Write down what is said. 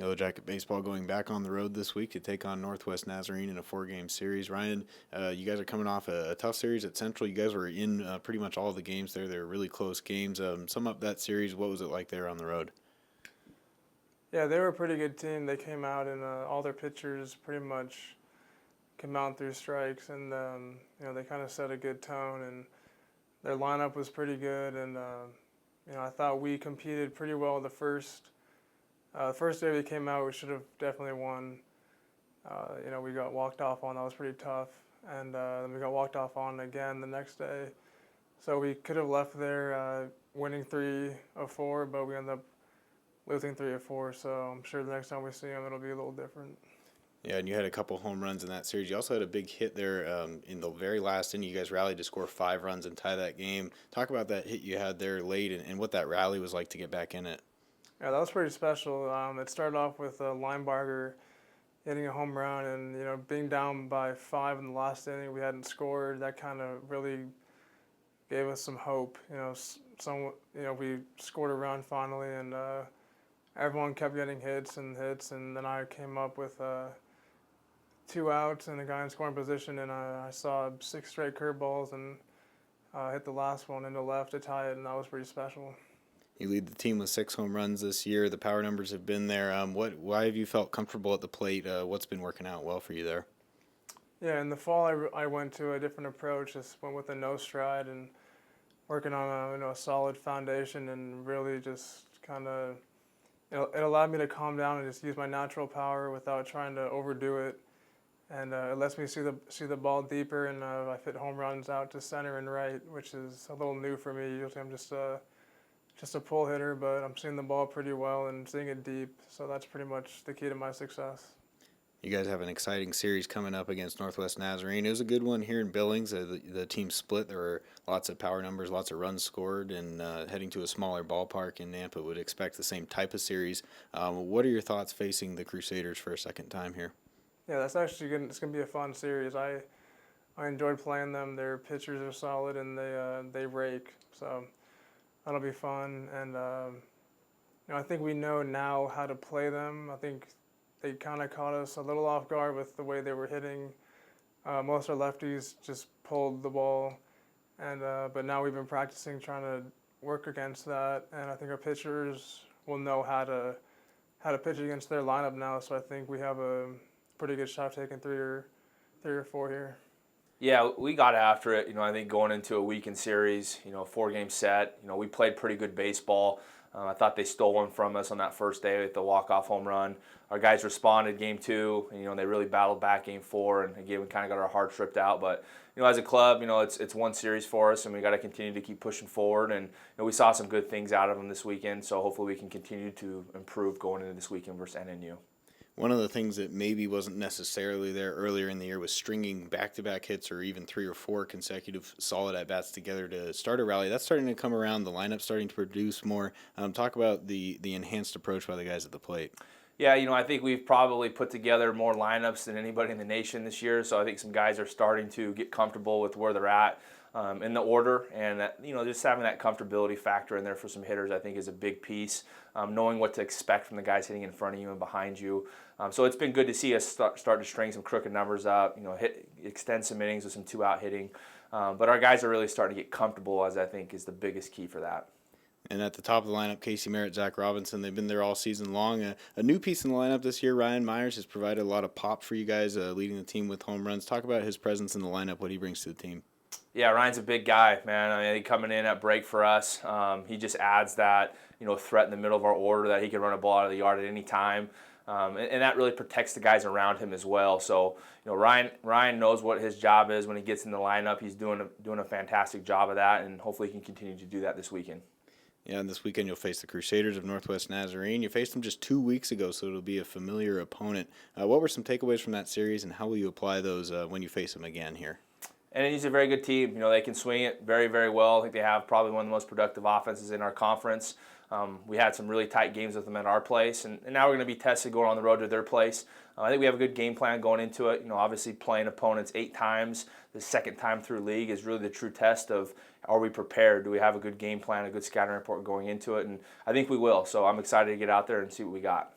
Yellowjacket baseball going back on the road this week to take on Northwest Nazarene in a 4-game series. Ryan, you guys are coming off a tough series at Central. You guys were in pretty much all of the games there. They were really close games. Sum up that series. What was it like there on the road? Yeah, they were a pretty good team. They came out and all their pitchers pretty much came out through strikes, and they kind of set a good tone, and their lineup was pretty good, and I thought we competed pretty well the first day we came out. We should have definitely won. We got walked off on. That was pretty tough, and then we got walked off on again the next day. So we could have left there winning 3 of 4, but we ended up losing 3 of 4. So I'm sure the next time we see them, it'll be a little different. Yeah, and you had a couple home runs in that series. You also had a big hit there in the very last inning. You guys rallied to score 5 runs and tie that game. Talk about that hit you had there late and what that rally was like to get back in it. Yeah, that was pretty special. It started off with Linebarger hitting a home run, and being down by 5 in the last inning, we hadn't scored. That kind of really gave us some hope. We scored a run finally, and everyone kept getting hits, and then I came up with 2 outs and a guy in scoring position, and I saw 6 straight curveballs and hit the last one into left to tie it, and that was pretty special. You lead the team with 6 home runs this year. The power numbers have been there. Why have you felt comfortable at the plate? What's been working out well for you there? Yeah, in the fall I went to a different approach. Just went with a no stride and working on a solid foundation, and really just kind of it allowed me to calm down and just use my natural power without trying to overdo it. And it lets me see the ball deeper, and I hit home runs out to center and right, which is a little new for me. Usually I'm just a pull hitter, but I'm seeing the ball pretty well and seeing it deep, so that's pretty much the key to my success. You guys have an exciting series coming up against Northwest Nazarene. It was a good one here in Billings. The team split. There were lots of power numbers, lots of runs scored, and heading to a smaller ballpark in Nampa would expect the same type of series. What are your thoughts facing the Crusaders for a second time here? Yeah, that's actually good. It's going to be a fun series. I enjoyed playing them. Their pitchers are solid, and they rake, so that'll be fun. And I think we know now how to play them. I think they kind of caught us a little off guard with the way they were hitting. Most of our lefties just pulled the ball, and but now we've been practicing trying to work against that, and I think our pitchers will know how to pitch against their lineup now. So I think we have a pretty good shot taking 3 or 4 here. Yeah, we got after it. I think going into a weekend series, 4-game set, we played pretty good baseball. I thought they stole one from us on that first day with the walk-off home run. Our guys responded game 2, and they really battled back game 4, and again, we kind of got our hearts ripped out. But as a club, it's one series for us, and we got to continue to keep pushing forward. And we saw some good things out of them this weekend, so hopefully we can continue to improve going into this weekend versus NNU. One of the things that maybe wasn't necessarily there earlier in the year was stringing back-to-back hits or even 3 or 4 consecutive solid at-bats together to start a rally. That's starting to come around. The lineup's starting to produce more. Talk about the enhanced approach by the guys at the plate. Yeah, I think we've probably put together more lineups than anybody in the nation this year, so I think some guys are starting to get comfortable with where they're at in the order, and that, just having that comfortability factor in there for some hitters I think is a big piece, knowing what to expect from the guys hitting in front of you and behind you. So it's been good to see us start to string some crooked numbers up, extend some innings with some 2-out hitting, but our guys are really starting to get comfortable, as I think is the biggest key for that. And at the top of the lineup, Casey Merritt, Zach Robinson, they've been there all season long. A new piece in the lineup this year, Ryan Myers, has provided a lot of pop for you guys, leading the team with home runs. Talk about his presence in the lineup, what he brings to the team. Yeah, Ryan's a big guy, man. I mean, he coming in at break for us. He just adds that, threat in the middle of our order that he can run a ball out of the yard at any time. And that really protects the guys around him as well. So, Ryan knows what his job is when he gets in the lineup. He's doing a fantastic job of that, and hopefully he can continue to do that this weekend. Yeah, and this weekend you'll face the Crusaders of Northwest Nazarene. You faced them just 2 weeks ago, so it'll be a familiar opponent. What were some takeaways from that series, and how will you apply those when you face them again here? And he's a very good team. They can swing it very, very well. I think they have probably one of the most productive offenses in our conference. We had some really tight games with them at our place, and now we're going to be tested going on the road to their place. I think we have a good game plan going into it. Obviously playing opponents 8 times, the second time through league is really the true test of, are we prepared? Do we have a good game plan, a good scouting report going into it? And I think we will. So I'm excited to get out there and see what we got.